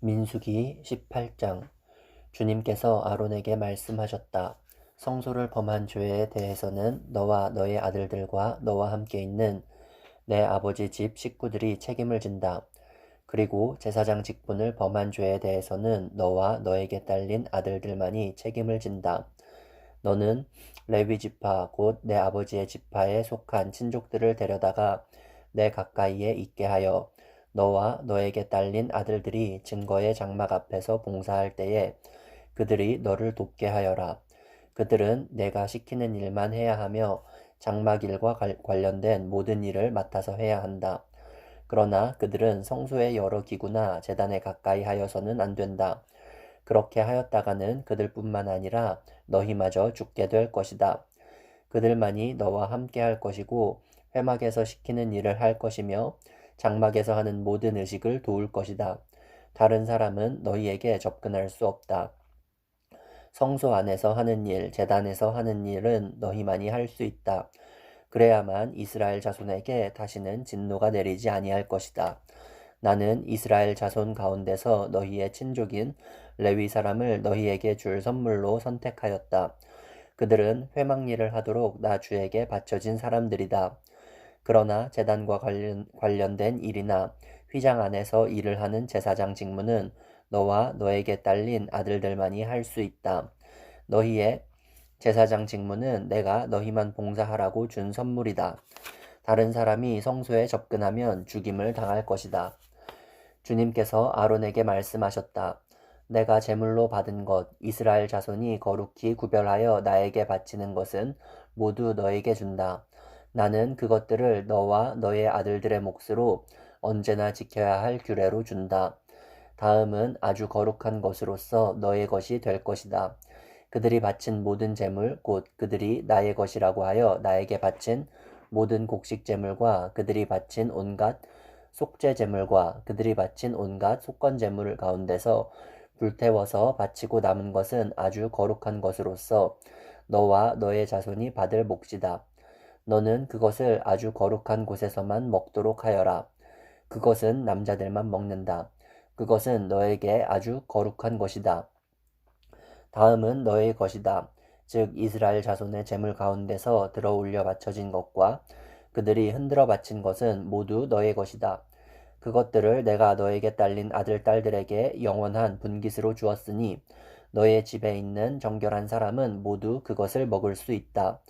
민수기 18장. 주님께서 아론에게 말씀하셨다. 성소를 범한 죄에 대해서는 너와 너의 아들들과 너와 함께 있는 내 아버지 집 식구들이 책임을 진다. 그리고 제사장 직분을 범한 죄에 대해서는 너와 너에게 딸린 아들들만이 책임을 진다. 너는 레위 지파 곧 내 아버지의 지파에 속한 친족들을 데려다가 내 가까이에 있게 하여 너와 너에게 딸린 아들들이 증거의 장막 앞에서 봉사할 때에 그들이 너를 돕게 하여라. 그들은 내가 시키는 일만 해야 하며 장막 일과 관련된 모든 일을 맡아서 해야 한다. 그러나 그들은 성소의 여러 기구나 제단에 가까이 하여서는 안 된다. 그렇게 하였다가는 그들뿐만 아니라 너희마저 죽게 될 것이다. 그들만이 너와 함께 할 것이고 회막에서 시키는 일을 할 것이며 장막에서 하는 모든 의식을 도울 것이다. 다른 사람은 너희에게 접근할 수 없다. 성소 안에서 하는 일, 제단에서 하는 일은 너희만이 할 수 있다. 그래야만 이스라엘 자손에게 다시는 진노가 내리지 아니할 것이다. 나는 이스라엘 자손 가운데서 너희의 친족인 레위 사람을 너희에게 줄 선물로 선택하였다. 그들은 회막 일을 하도록 나 주에게 바쳐진 사람들이다. 그러나 제단과 관련된 일이나 휘장 안에서 일을 하는 제사장 직무는 너와 너에게 딸린 아들들만이 할 수 있다. 너희의 제사장 직무는 내가 너희만 봉사하라고 준 선물이다. 다른 사람이 성소에 접근하면 죽임을 당할 것이다. 주님께서 아론에게 말씀하셨다. 내가 제물로 받은 것, 이스라엘 자손이 거룩히 구별하여 나에게 바치는 것은 모두 너에게 준다. 나는 그것들을 너와 너의 아들들의 몫으로 언제나 지켜야 할 규례로 준다. 다음은 아주 거룩한 것으로서 너의 것이 될 것이다. 그들이 바친 모든 제물, 곧 그들이 나의 것이라고 하여 나에게 바친 모든 곡식 제물과 그들이 바친 온갖 속죄 제물과 그들이 바친 온갖 속건 제물 가운데서 불태워서 바치고 남은 것은 아주 거룩한 것으로서 너와 너의 자손이 받을 몫이다. 너는 그것을 아주 거룩한 곳에서만 먹도록 하여라. 그것은 남자들만 먹는다. 그것은 너에게 아주 거룩한 것이다. 다음은 너의 것이다. 즉 이스라엘 자손의 제물 가운데서 들어 올려 바쳐진 것과 그들이 흔들어 바친 것은 모두 너의 것이다. 그것들을 내가 너에게 딸린 아들 딸들에게 영원한 분깃으로 주었으니 너의 집에 있는 정결한 사람은 모두 그것을 먹을 수 있다.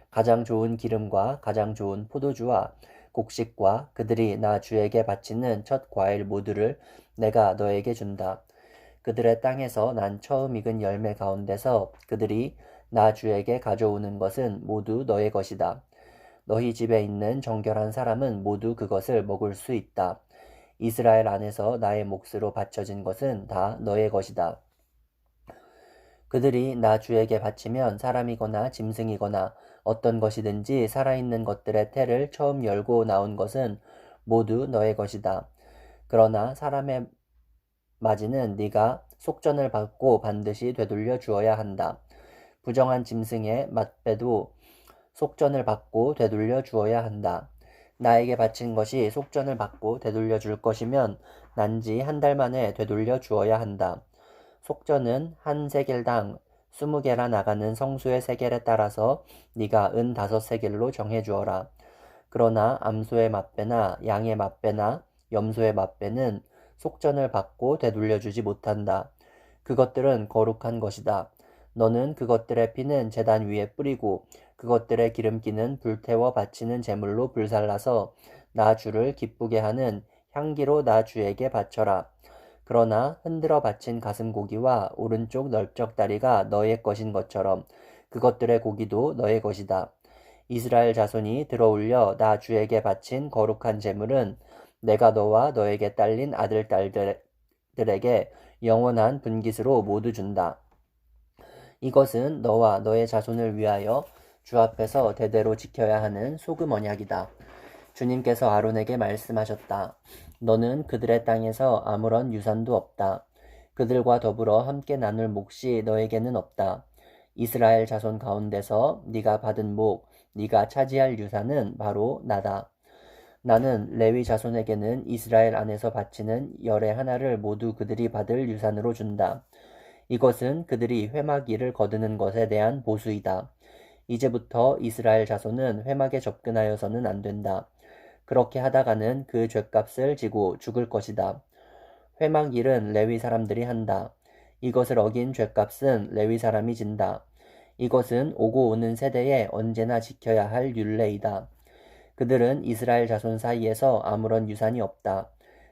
가장 좋은 기름과 가장 좋은 포도주와 곡식과 그들이 나 주에게 바치는 첫 과일 모두를 내가 너에게 준다. 그들의 땅에서 난 처음 익은 열매 가운데서 그들이 나 주에게 가져오는 것은 모두 너의 것이다. 너희 집에 있는 정결한 사람은 모두 그것을 먹을 수 있다. 이스라엘 안에서 나의 몫으로 바쳐진 것은 다 너의 것이다. 그들이 나 주에게 바치면 사람이거나 짐승이거나 어떤 것이든지 살아있는 것들의 태를 처음 열고 나온 것은 모두 너의 것이다. 그러나 사람의 맞이는 네가 속전을 받고 반드시 되돌려 주어야 한다. 부정한 짐승의 맛배도 속전을 받고 되돌려 주어야 한다. 나에게 바친 것이 속전을 받고 되돌려 줄 것이면 난지 한 달 만에 되돌려 주어야 한다. 속전은 한 세겔당 20개라 나가는 성수의 세겔에 따라서 네가 은 5세겔로 정해 주어라. 그러나 암소의 맛배나 양의 맛배나 염소의 맛배는 속전을 받고 되돌려주지 못한다. 그것들은 거룩한 것이다. 너는 그것들의 피는 제단 위에 뿌리고 그것들의 기름기는 불태워 바치는 제물로 불살라서 나 주를 기쁘게 하는 향기로 나 주에게 바쳐라. 그러나 흔들어 바친 가슴 고기와 오른쪽 넓적 다리가 너의 것인 것처럼 그것들의 고기도 너의 것이다. 이스라엘 자손이 들어올려 나 주에게 바친 거룩한 제물은 내가 너와 너에게 딸린 아들 딸들에게 영원한 분깃으로 모두 준다. 이것은 너와 너의 자손을 위하여 주 앞에서 대대로 지켜야 하는 소금 언약이다. 주님께서 아론에게 말씀하셨다. 너는 그들의 땅에서 아무런 유산도 없다. 그들과 더불어 함께 나눌 몫이 너에게는 없다. 이스라엘 자손 가운데서 네가 받은 목, 네가 차지할 유산은 바로 나다. 나는 레위 자손에게는 이스라엘 안에서 바치는 열의 하나를 모두 그들이 받을 유산으로 준다. 이것은 그들이 회막일을 거두는 것에 대한 보수이다. 이제부터 이스라엘 자손은 회막에 접근하여서는 안 된다. 그렇게 하다가는 그 죗값을 지고 죽을 것이다. 회막일은 레위 사람들이 한다. 이것을 어긴 죗값은 레위 사람이 진다. 이것은 오고 오는 세대에 언제나 지켜야 할 율례이다. 그들은 이스라엘 자손 사이에서 아무런 유산이 없다.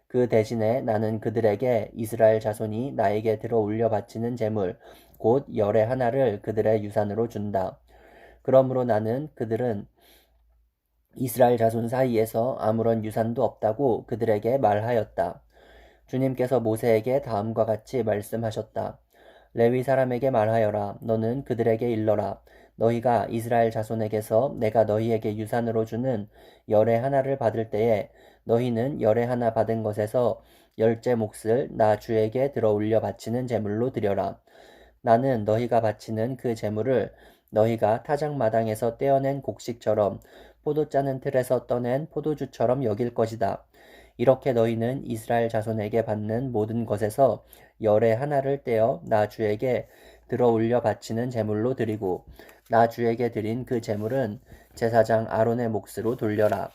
그 대신에 나는 그들에게 이스라엘 자손이 나에게 들어 올려 바치는 제물, 곧 열의 하나를 그들의 유산으로 준다. 그러므로 나는 그들은 이스라엘 자손 사이에서 아무런 유산도 없다고 그들에게 말하였다. 주님께서 모세에게 다음과 같이 말씀하셨다. 레위 사람에게 말하여라. 너는 그들에게 일러라. 너희가 이스라엘 자손에게서 내가 너희에게 유산으로 주는 열의 하나를 받을 때에 너희는 열의 하나 받은 것에서 열째 몫을 나 주에게 들어 올려 바치는 제물로 드려라. 나는 너희가 바치는 그 제물을 너희가 타작마당에서 떼어낸 곡식처럼 포도 짜는 틀에서 떠낸 포도주처럼 여길 것이다. 이렇게 너희는 이스라엘 자손에게 받는 모든 것에서 열의 하나를 떼어 나 주에게 들어 올려 바치는 제물로 드리고 나 주에게 드린 그 제물은 제사장 아론의 몫으로 돌려라.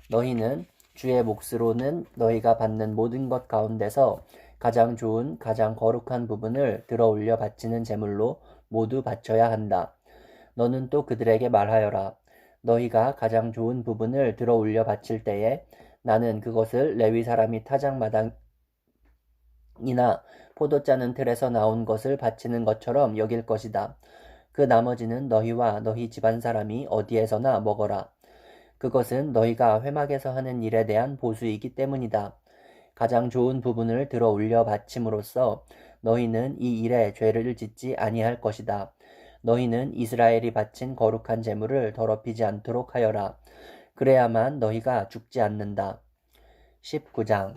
너희는 주의 몫으로는 너희가 받는 모든 것 가운데서 가장 좋은 가장 거룩한 부분을 들어 올려 바치는 제물로 모두 바쳐야 한다. 너는 또 그들에게 말하여라. 너희가 가장 좋은 부분을 들어 올려 바칠 때에 나는 그것을 레위 사람이 타작마당이나 포도 짜는 틀에서 나온 것을 바치는 것처럼 여길 것이다. 그 나머지는 너희와 너희 집안 사람이 어디에서나 먹어라. 그것은 너희가 회막에서 하는 일에 대한 보수이기 때문이다. 가장 좋은 부분을 들어 올려 바침으로써 너희는 이 일에 죄를 짓지 아니할 것이다. 너희는 이스라엘이 바친 거룩한 제물을 더럽히지 않도록 하여라. 그래야만 너희가 죽지 않는다. 19장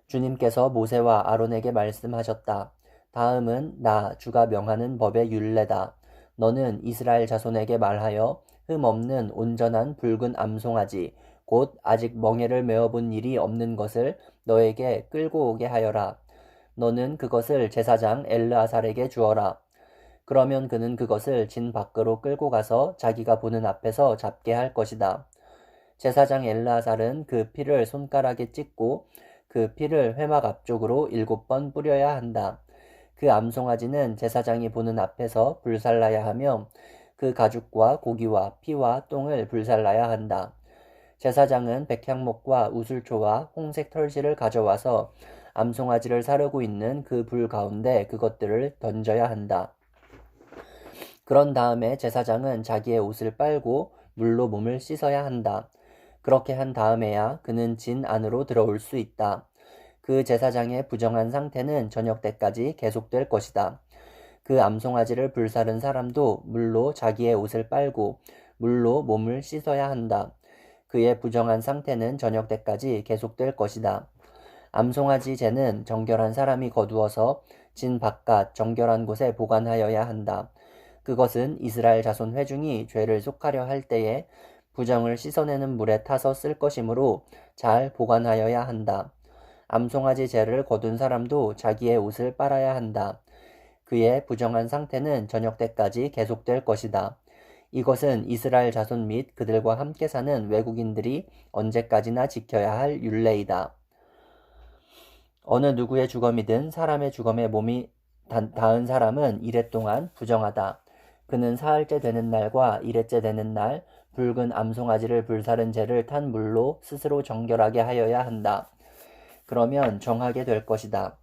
주님께서 모세와 아론에게 말씀하셨다. 다음은 나 주가 명하는 법의 율례다. 너는 이스라엘 자손에게 말하여 흠 없는 온전한 붉은 암송아지 곧 아직 멍에를 메어본 일이 없는 것을 너에게 끌고 오게 하여라. 너는 그것을 제사장 엘르아살에게 주어라. 그러면 그는 그것을 진 밖으로 끌고 가서 자기가 보는 앞에서 잡게 할 것이다. 제사장 엘르아살은 그 피를 손가락에 찍고 그 피를 회막 앞쪽으로 7번 뿌려야 한다. 그 암송아지는 제사장이 보는 앞에서 불살라야 하며 그 가죽과 고기와 피와 똥을 불살라야 한다. 제사장은 백향목과 우슬초와 홍색 털실을 가져와서 암송아지를 사르고 있는 그 불 가운데 그것들을 던져야 한다. 그런 다음에 제사장은 자기의 옷을 빨고 물로 몸을 씻어야 한다. 그렇게 한 다음에야 그는 진 안으로 들어올 수 있다. 그 제사장의 부정한 상태는 저녁 때까지 계속될 것이다. 그 암송아지를 불사른 사람도 물로 자기의 옷을 빨고 물로 몸을 씻어야 한다. 그의 부정한 상태는 저녁 때까지 계속될 것이다. 암송아지 재는 정결한 사람이 거두어서 진 바깥 정결한 곳에 보관하여야 한다. 그것은 이스라엘 자손 회중이 죄를 속하려 할 때에 부정을 씻어내는 물에 타서 쓸 것이므로 잘 보관하여야 한다. 암송아지 재를 거둔 사람도 자기의 옷을 빨아야 한다. 그의 부정한 상태는 저녁 때까지 계속될 것이다. 이것은 이스라엘 자손 및 그들과 함께 사는 외국인들이 언제까지나 지켜야 할 율례이다. 어느 누구의 주검이든 사람의 주검에 몸이 닿은 사람은 이래 동안 부정하다. 그는 사흘째 되는 날과 이레째 되는 날 붉은 암송아지를 불사른 재를 탄 물로 스스로 정결하게 하여야 한다. 그러면 정하게 될 것이다.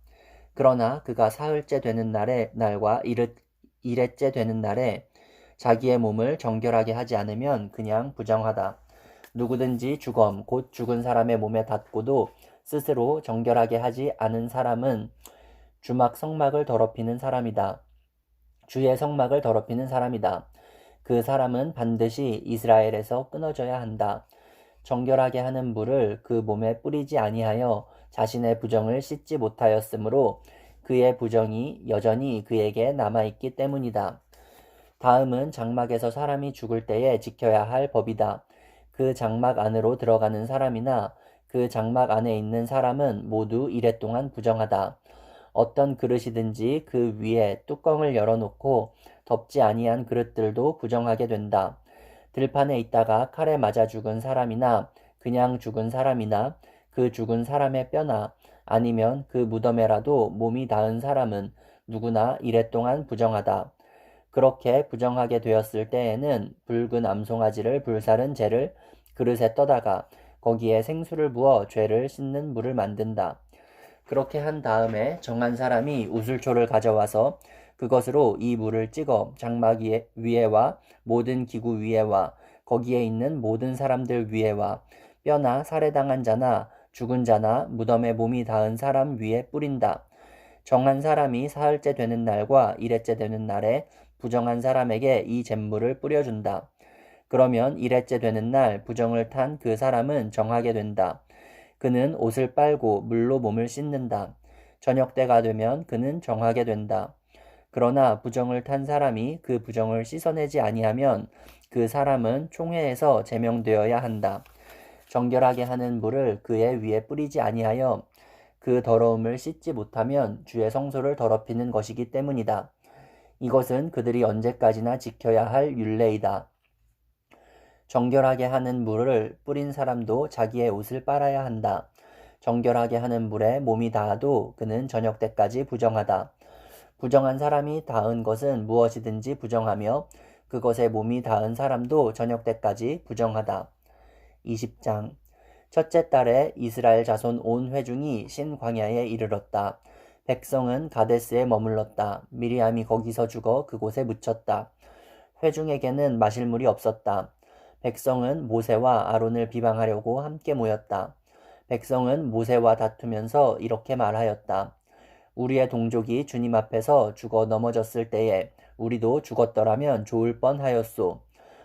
그러나 그가 사흘째 되는 날과 이레째 되는 날에 자기의 몸을 정결하게 하지 않으면 그냥 부정하다. 누구든지 주검 곧 죽은 사람의 몸에 닿고도 스스로 정결하게 하지 않은 사람은 주막 성막을 더럽히는 사람이다. 주의 성막을 더럽히는 사람이다. 그 사람은 반드시 이스라엘에서 끊어져야 한다. 정결하게 하는 물을 그 몸에 뿌리지 아니하여 자신의 부정을 씻지 못하였으므로 그의 부정이 여전히 그에게 남아있기 때문이다. 다음은 장막에서 사람이 죽을 때에 지켜야 할 법이다. 그 장막 안으로 들어가는 사람이나 그 장막 안에 있는 사람은 모두 이레 동안 부정하다. 어떤 그릇이든지 그 위에 뚜껑을 열어놓고 덮지 아니한 그릇들도 부정하게 된다. 들판에 있다가 칼에 맞아 죽은 사람이나 그냥 죽은 사람이나 그 죽은 사람의 뼈나 아니면 그 무덤에라도 몸이 닿은 사람은 누구나 이레 동안 부정하다. 그렇게 부정하게 되었을 때에는 붉은 암송아지를 불사른 재를 그릇에 떠다가 거기에 생수를 부어 죄를 씻는 물을 만든다. 그렇게 한 다음에 정한 사람이 우슬초를 가져와서 그것으로 이 물을 찍어 장막 위에와 모든 기구 위에와 거기에 있는 모든 사람들 위에와 뼈나 살해당한 자나 죽은 자나 무덤에 몸이 닿은 사람 위에 뿌린다. 정한 사람이 사흘째 되는 날과 일회째 되는 날에 부정한 사람에게 이 잿물을 뿌려준다. 그러면 일회째 되는 날 부정을 탄 그 사람은 정하게 된다. 그는 옷을 빨고 물로 몸을 씻는다. 저녁 때가 되면 그는 정하게 된다. 그러나 부정을 탄 사람이 그 부정을 씻어내지 아니하면 그 사람은 총회에서 제명되어야 한다. 정결하게 하는 물을 그의 위에 뿌리지 아니하여 그 더러움을 씻지 못하면 주의 성소를 더럽히는 것이기 때문이다. 이것은 그들이 언제까지나 지켜야 할 율례이다. 정결하게 하는 물을 뿌린 사람도 자기의 옷을 빨아야 한다. 정결하게 하는 물에 몸이 닿아도 그는 저녁 때까지 부정하다. 부정한 사람이 닿은 것은 무엇이든지 부정하며 그것에 몸이 닿은 사람도 저녁 때까지 부정하다. 20장 첫째 달에 이스라엘 자손 온 회중이 신광야에 이르렀다. 백성은 가데스에 머물렀다. 미리암이 거기서 죽어 그곳에 묻혔다. 회중에게는 마실 물이 없었다. 백성은 모세와 아론을 비방하려고 함께 모였다. 백성은 모세와 다투면서 이렇게 말하였다. 우리의 동족이 주님 앞에서 죽어 넘어졌을 때에 우리도 죽었더라면 좋을 뻔하였소.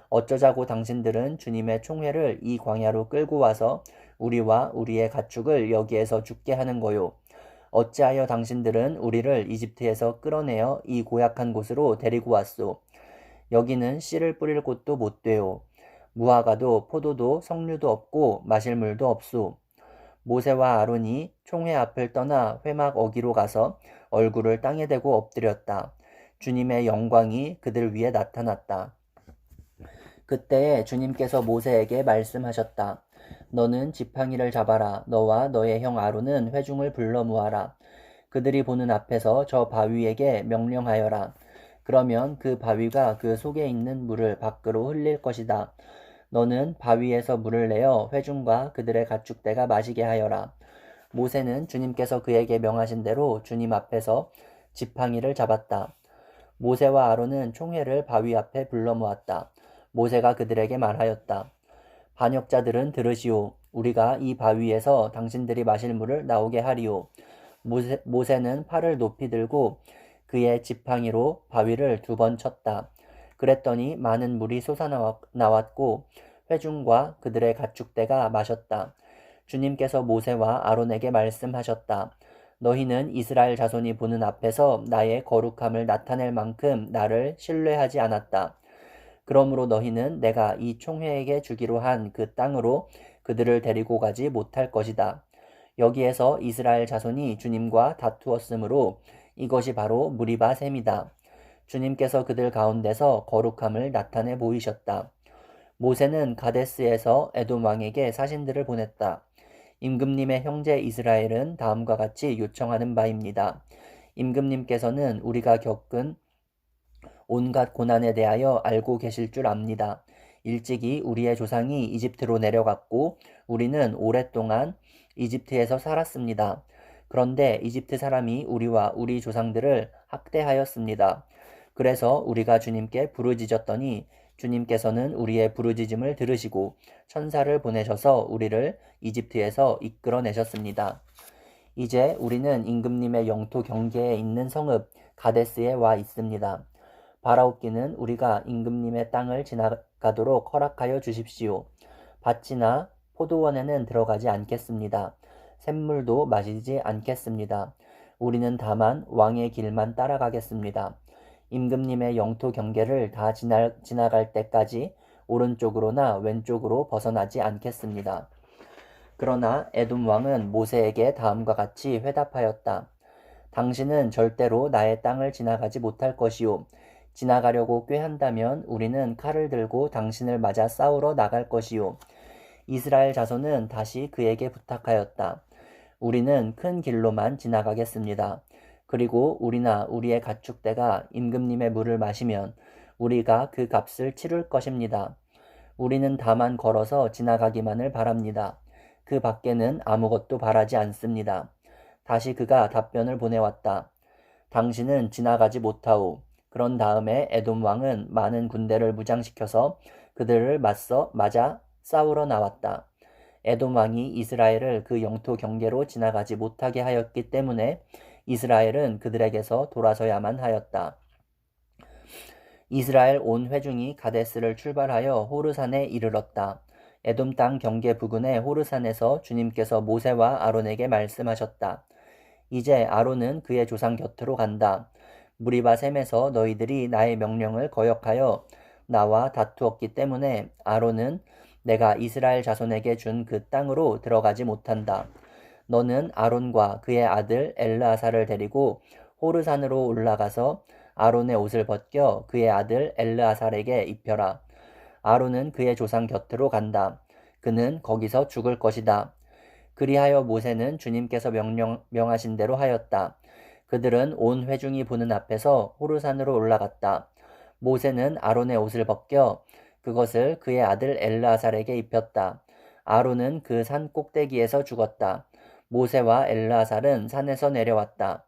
어쩌자고 당신들은 주님의 총회를 이 광야로 끌고 와서 우리와 우리의 가축을 여기에서 죽게 하는 거요. 어찌하여 당신들은 우리를 이집트에서 끌어내어 이 고약한 곳으로 데리고 왔소. 여기는 씨를 뿌릴 곳도 못 돼요. 무화과도 포도도 석류도 없고 마실 물도 없소. 모세와 아론이 총회 앞을 떠나 회막 어기로 가서 얼굴을 땅에 대고 엎드렸다. 주님의 영광이 그들 위에 나타났다. 그때에 주님께서 모세에게 말씀하셨다. 너는 지팡이를 잡아라. 너와 너의 형 아론은 회중을 불러 모아라. 그들이 보는 앞에서 저 바위에게 명령하여라. 그러면 그 바위가 그 속에 있는 물을 밖으로 흘릴 것이다. 너는 바위에서 물을 내어 회중과 그들의 가축대가 마시게 하여라. 모세는 주님께서 그에게 명하신 대로 주님 앞에서 지팡이를 잡았다. 모세와 아론은 총회를 바위 앞에 불러 모았다. 모세가 그들에게 말하였다. 반역자들은 들으시오. 우리가 이 바위에서 당신들이 마실 물을 나오게 하리오. 모세는 팔을 높이 들고 그의 지팡이로 바위를 2번 쳤다. 그랬더니 많은 물이 솟아나왔고 회중과 그들의 가축대가 마셨다. 주님께서 모세와 아론에게 말씀하셨다. 너희는 이스라엘 자손이 보는 앞에서 나의 거룩함을 나타낼 만큼 나를 신뢰하지 않았다. 그러므로 너희는 내가 이 총회에게 주기로 한 그 땅으로 그들을 데리고 가지 못할 것이다. 여기에서 이스라엘 자손이 주님과 다투었으므로 이것이 바로 무리바 셈이다. 주님께서 그들 가운데서 거룩함을 나타내 보이셨다. 모세는 가데스에서 에돔 왕에게 사신들을 보냈다. 임금님의 형제 이스라엘은 다음과 같이 요청하는 바입니다. 임금님께서는 우리가 겪은 온갖 고난에 대하여 알고 계실 줄 압니다. 일찍이 우리의 조상이 이집트로 내려갔고 우리는 오랫동안 이집트에서 살았습니다. 그런데 이집트 사람이 우리와 우리 조상들을 학대하였습니다. 그래서 우리가 주님께 부르짖었더니 주님께서는 우리의 부르짖음을 들으시고 천사를 보내셔서 우리를 이집트에서 이끌어내셨습니다. 이제 우리는 임금님의 영토 경계에 있는 성읍 가데스에 와 있습니다. 바라옵기는 우리가 임금님의 땅을 지나가도록 허락하여 주십시오. 밭이나 포도원에는 들어가지 않겠습니다. 샘물도 마시지 않겠습니다. 우리는 다만 왕의 길만 따라가겠습니다. 임금님의 영토 경계를 다 지나갈 때까지 오른쪽으로나 왼쪽으로 벗어나지 않겠습니다. 그러나 에돔 왕은 모세에게 다음과 같이 회답하였다. 당신은 절대로 나의 땅을 지나가지 못할 것이요. 지나가려고 꾀한다면 우리는 칼을 들고 당신을 맞아 싸우러 나갈 것이요. 이스라엘 자손은 다시 그에게 부탁하였다. 우리는 큰 길로만 지나가겠습니다. 그리고 우리나 우리의 가축대가 임금님의 물을 마시면 우리가 그 값을 치룰 것입니다. 우리는 다만 걸어서 지나가기만을 바랍니다. 그 밖에는 아무것도 바라지 않습니다. 다시 그가 답변을 보내왔다. 당신은 지나가지 못하오. 그런 다음에 에돔 왕은 많은 군대를 무장시켜서 그들을 맞아 싸우러 나왔다. 에돔 왕이 이스라엘을 그 영토 경계로 지나가지 못하게 하였기 때문에 이스라엘은 그들에게서 돌아서야만 하였다. 이스라엘 온 회중이 가데스를 출발하여 호르산에 이르렀다. 에돔 땅 경계 부근의 호르산에서 주님께서 모세와 아론에게 말씀하셨다. 이제 아론은 그의 조상 곁으로 간다. 무리바 셈에서 너희들이 나의 명령을 거역하여 나와 다투었기 때문에 아론은 내가 이스라엘 자손에게 준 그 땅으로 들어가지 못한다. 너는 아론과 그의 아들 엘르아사를 데리고 호르산으로 올라가서 아론의 옷을 벗겨 그의 아들 엘르아살에게 입혀라. 아론은 그의 조상 곁으로 간다. 그는 거기서 죽을 것이다. 그리하여 모세는 주님께서 명하신 대로 하였다. 그들은 온 회중이 보는 앞에서 호르산으로 올라갔다. 모세는 아론의 옷을 벗겨 그것을 그의 아들 엘르아살에게 입혔다. 아론은 그 산 꼭대기에서 죽었다. 모세와 엘르아살은 산에서 내려왔다.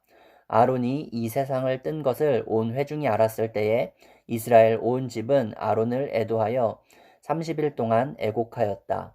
아론이 이 세상을 뜬 것을 온 회중이 알았을 때에 이스라엘 온 집은 아론을 애도하여 30일 동안 애곡하였다.